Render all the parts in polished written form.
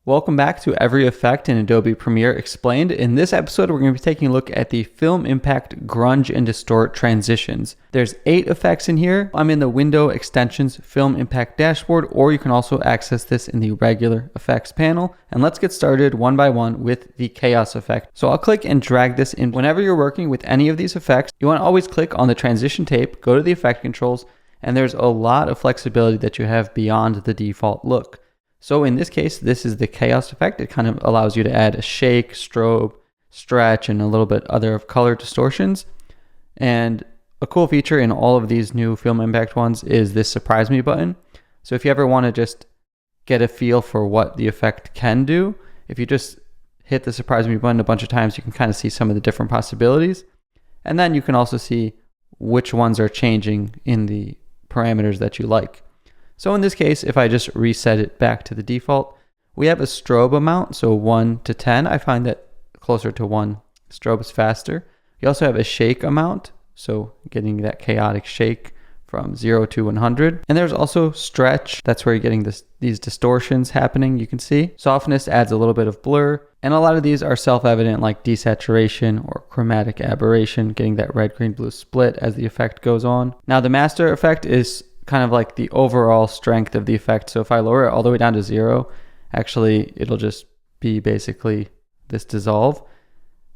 Welcome back to Every Effect in Adobe Premiere Explained. In this episode, we're going to be taking a look at the Film Impact Grunge and Distort transitions. There's 8 effects in here. I'm in the Window Extensions Film Impact dashboard, or you can also access this in the regular effects panel. And let's get started one by one with the chaos effect. So I'll click and drag this in. Whenever you're working with any of these effects, you want to always click on the transition tape, go to the effect controls, and there's a lot of flexibility that you have beyond the default look. So in this case, this is the chaos effect. It kind of allows you to add a shake, strobe, stretch, and a little bit other of color distortions. And a cool feature in all of these new Film Impact ones is this Surprise Me button. So if you ever want to just get a feel for what the effect can do, if you just hit the Surprise Me button a bunch of times, you can kind of see some of the different possibilities. And then you can also see which ones are changing in the parameters that you like. So in this case, if I just reset it back to the default, we have a strobe amount, so 1 to 10. I find that closer to 1 strobe is faster. You also have a shake amount, so getting that chaotic shake from 0 to 100. And there's also stretch. That's where you're getting these distortions happening, you can see. Softness adds a little bit of blur. And a lot of these are self-evident, like desaturation or chromatic aberration, getting that red, green, blue split as the effect goes on. Now the master effect is kind of like the overall strength of the effect. So if I lower it all the way down to 0, actually it'll just be basically this dissolve.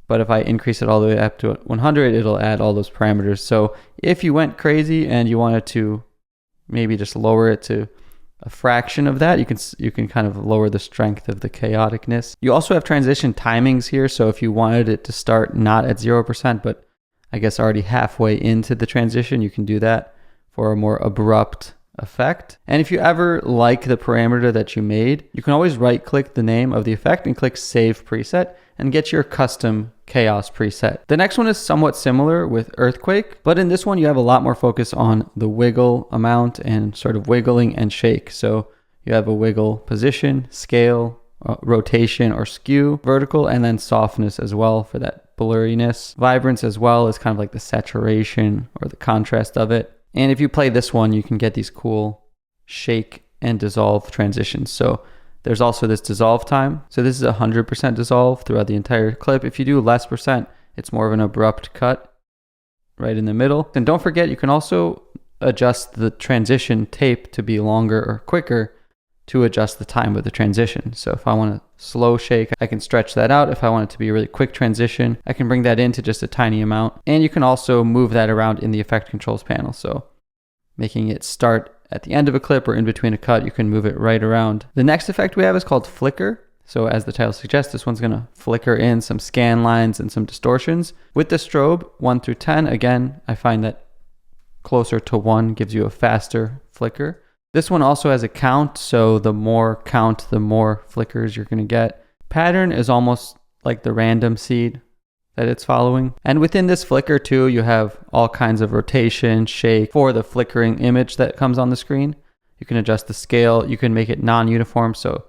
But if I increase it all the way up to 100, it'll add all those parameters. So if you went crazy and you wanted to maybe just lower it to a fraction of that, you can kind of lower the strength of the chaoticness. You also have transition timings here. So if you wanted it to start not at 0%, but I guess already halfway into the transition, you can do that for a more abrupt effect. And if you ever like the parameter that you made, you can always right click the name of the effect and click Save Preset and get your custom chaos preset. The next one is somewhat similar with Earthquake, but in this one you have a lot more focus on the wiggle amount and sort of wiggling and shake. So you have a wiggle position, scale, rotation or skew, vertical, and then softness as well for that blurriness. Vibrance as well is kind of like the saturation or the contrast of it. And if you play this one, you can get these cool shake and dissolve transitions. So there's also this dissolve time. So this is 100% dissolve throughout the entire clip. If you do less percent, it's more of an abrupt cut right in the middle. And don't forget, you can also adjust the transition tape to be longer or quicker to adjust the time of the transition. So if I want a slow shake, I can stretch that out. If I want it to be a really quick transition, I can bring that into just a tiny amount. And you can also move that around in the effect controls panel. So making it start at the end of a clip or in between a cut, you can move it right around. The next effect we have is called flicker. So as the title suggests, this one's gonna flicker in some scan lines and some distortions. With the strobe, 1 through 10, again, I find that closer to 1 gives you a faster flicker. This one also has a count, so the more count, the more flickers you're going to get. Pattern is almost like the random seed that it's following. And within this flicker too, you have all kinds of rotation, shake for the flickering image that comes on the screen. You can adjust the scale. You can make it non-uniform, so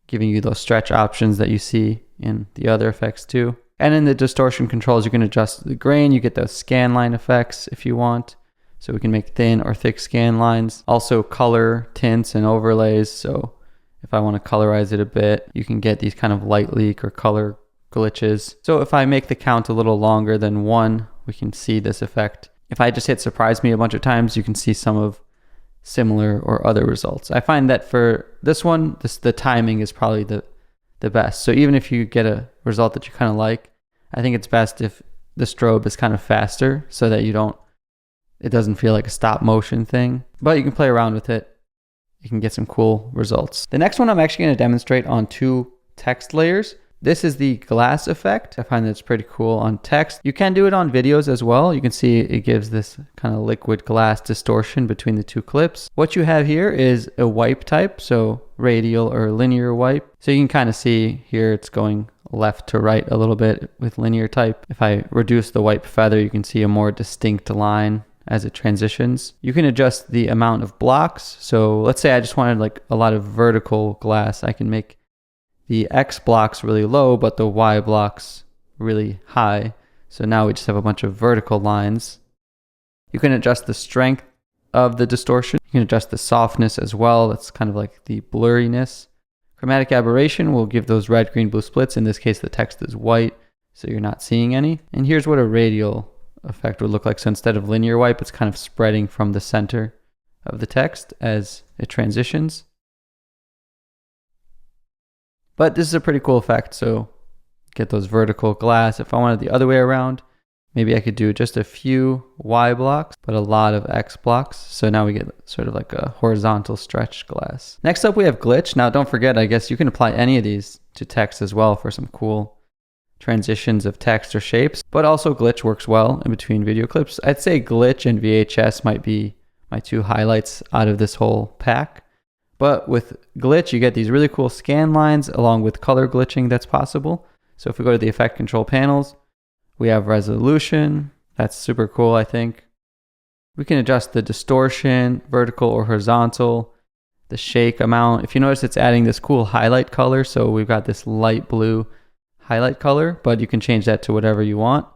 giving you those stretch options that you see in the other effects too. And in the distortion controls, you can adjust the grain. You get those scan line effects if you want. So we can make thin or thick scan lines. Also color, tints, and overlays. So if I want to colorize it a bit, you can get these kind of light leak or color glitches. So if I make the count a little longer than 1, we can see this effect. If I just hit Surprise Me a bunch of times, you can see some of similar or other results. I find that for this one, the timing is probably the best. So even if you get a result that you kind of like, I think it's best if the strobe is kind of faster so that it doesn't feel like a stop motion thing, but you can play around with it. You can get some cool results. The next one I'm actually going to demonstrate on 2 text layers. This is the glass effect. I find that's pretty cool on text. You can do it on videos as well. You can see it gives this kind of liquid glass distortion between the 2 clips. What you have here is a wipe type, so radial or linear wipe. So you can kind of see here it's going left to right a little bit with linear type. If I reduce the wipe feather, you can see a more distinct line as it transitions. You can adjust the amount of blocks. So let's say I just wanted like a lot of vertical glass. I can make the X blocks really low, but the Y blocks really high. So now we just have a bunch of vertical lines. You can adjust the strength of the distortion. You can adjust the softness as well. That's kind of like the blurriness Chromatic aberration will give those red, green, blue splits. In this case, the text is white, so you're not seeing any. And here's what a radial effect would look like. So instead of linear wipe, it's kind of spreading from the center of the text as it transitions. But this is a pretty cool effect. So get those vertical glass. If I wanted the other way around, maybe I could do just a few Y blocks, but a lot of X blocks. So now we get sort of like a horizontal stretched glass. Next up, we have glitch. Now, don't forget, I guess you can apply any of these to text as well for some cool transitions of text or shapes, but also glitch works well in between video clips. I'd say glitch and VHS might be my two highlights out of this whole pack. But with glitch, you get these really cool scan lines along with color glitching that's possible. So if we go to the effect control panels, we have resolution. That's super cool, I think. We can adjust the distortion, vertical or horizontal, the shake amount. If you notice, it's adding this cool highlight color. So we've got this light blue highlight color, but you can change that to whatever you want.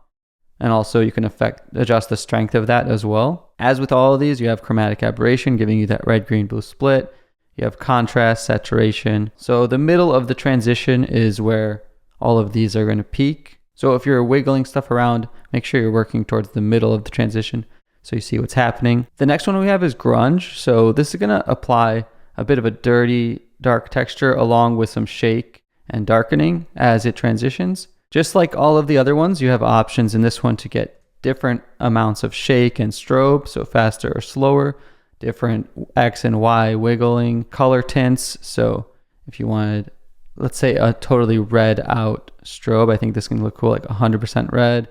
And also you can adjust the strength of that as well. As with all of these, you have chromatic aberration giving you that red, green, blue split. You have contrast, saturation. So the middle of the transition is where all of these are going to peak. So if you're wiggling stuff around, make sure you're working towards the middle of the transition so you see what's happening. The next one we have is grunge. So this is going to apply a bit of a dirty, dark texture along with some shake and darkening as it transitions. Just like all of the other ones, you have options in this one to get different amounts of shake and strobe, so faster or slower, different X and Y wiggling, color tints. So if you wanted, let's say, a totally red out strobe, I think this can look cool, like 100% red.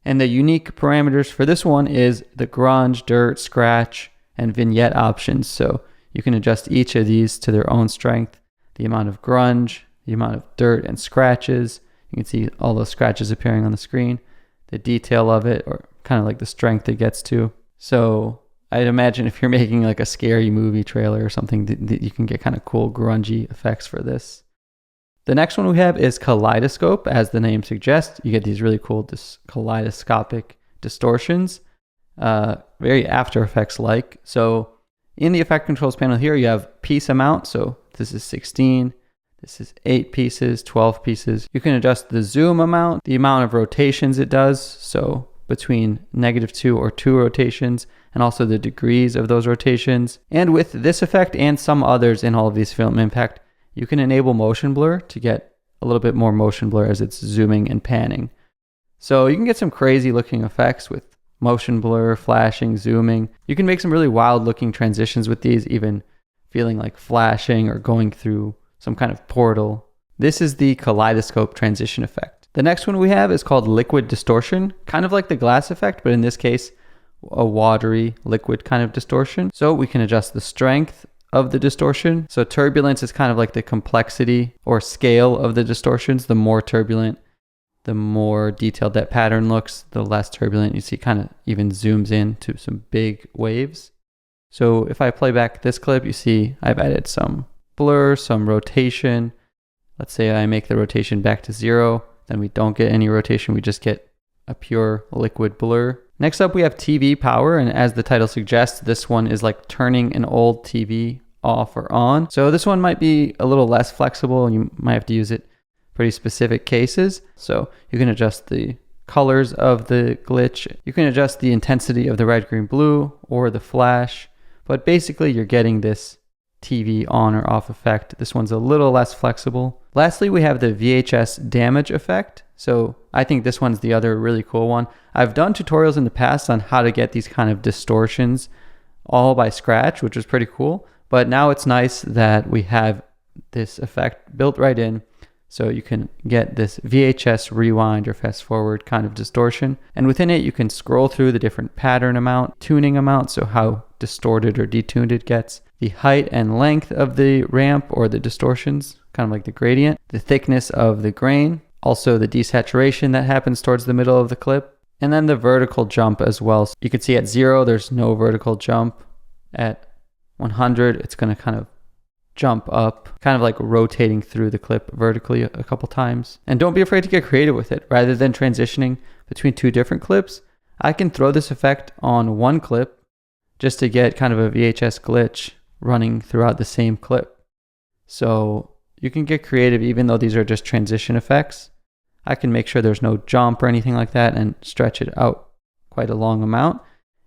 And the unique parameters for this one is the grunge, dirt, scratch, and vignette options. So you can adjust each of these to their own strength, the amount of grunge, the amount of dirt and scratches. You can see all those scratches appearing on the screen, the detail of it, or kind of like the strength it gets to. So I'd imagine if you're making like a scary movie trailer or something, that you can get kind of cool grungy effects for this. The next one we have is Kaleidoscope. As the name suggests, you get these really cool kaleidoscopic distortions, very After Effects-like. So in the effect controls panel here, you have piece amount. So this is 16. This is 8 pieces, 12 pieces. You can adjust the zoom amount, the amount of rotations it does. So between -2 or 2 rotations, and also the degrees of those rotations. And with this effect and some others in all of these Film Impact, you can enable motion blur to get a little bit more motion blur as it's zooming and panning. So you can get some crazy looking effects with motion blur, flashing, zooming. You can make some really wild looking transitions with these, even feeling like flashing or going through some kind of portal. This is the Kaleidoscope transition effect. The next one we have is called liquid distortion, kind of like the glass effect, but in this case, a watery liquid kind of distortion. So we can adjust the strength of the distortion. So turbulence is kind of like the complexity or scale of the distortions. The more turbulent, the more detailed that pattern looks, the less turbulent. You see kind of even zooms in to some big waves. So if I play back this clip, you see I've added some blur, some rotation. Let's say I make the rotation back to 0, then we don't get any rotation, we just get a pure liquid blur. Next up we have TV power, and as the title suggests, this one is like turning an old TV off or on. So this one might be a little less flexible and you might have to use it pretty specific cases. So you can adjust the colors of the glitch, you can adjust the intensity of the red, green, blue, or the flash, but basically you're getting this TV on or off effect. This one's a little less flexible. Lastly, we have the VHS damage effect. So I think this one's the other really cool one. I've done tutorials in the past on how to get these kind of distortions all by scratch, which is pretty cool. But now it's nice that we have this effect built right in. So you can get this VHS rewind or fast forward kind of distortion. And within it, you can scroll through the different pattern amount, tuning amount, so how distorted or detuned it gets, the height and length of the ramp or the distortions, kind of like the gradient, the thickness of the grain, also the desaturation that happens towards the middle of the clip, and then the vertical jump as well. So you can see at 0, there's no vertical jump. At 100, it's going to kind of jump up, kind of like rotating through the clip vertically a couple times. And don't be afraid to get creative with it. Rather than transitioning between 2 different clips, I can throw this effect on one clip just to get kind of a VHS glitch running throughout the same clip. So You can get creative even though these are just transition effects. I can make sure there's no jump or anything like that and stretch it out quite a long amount.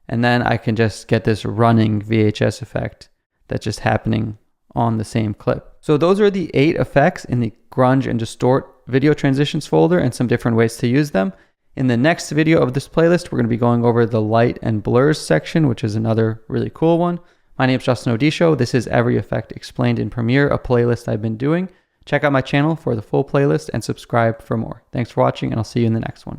And then I can just get this running VHS effect that's just happening on the same clip. So those are the 8 effects in the Grunge and Distort video transitions folder and some different ways to use them. In the next video of this playlist, we're going to be going over the light and blurs section, which is another really cool one. My name is Justin Odisho. This is Every Effect Explained in Premiere, a playlist I've been doing. Check out my channel for the full playlist and subscribe for more. Thanks for watching, and I'll see you in the next one.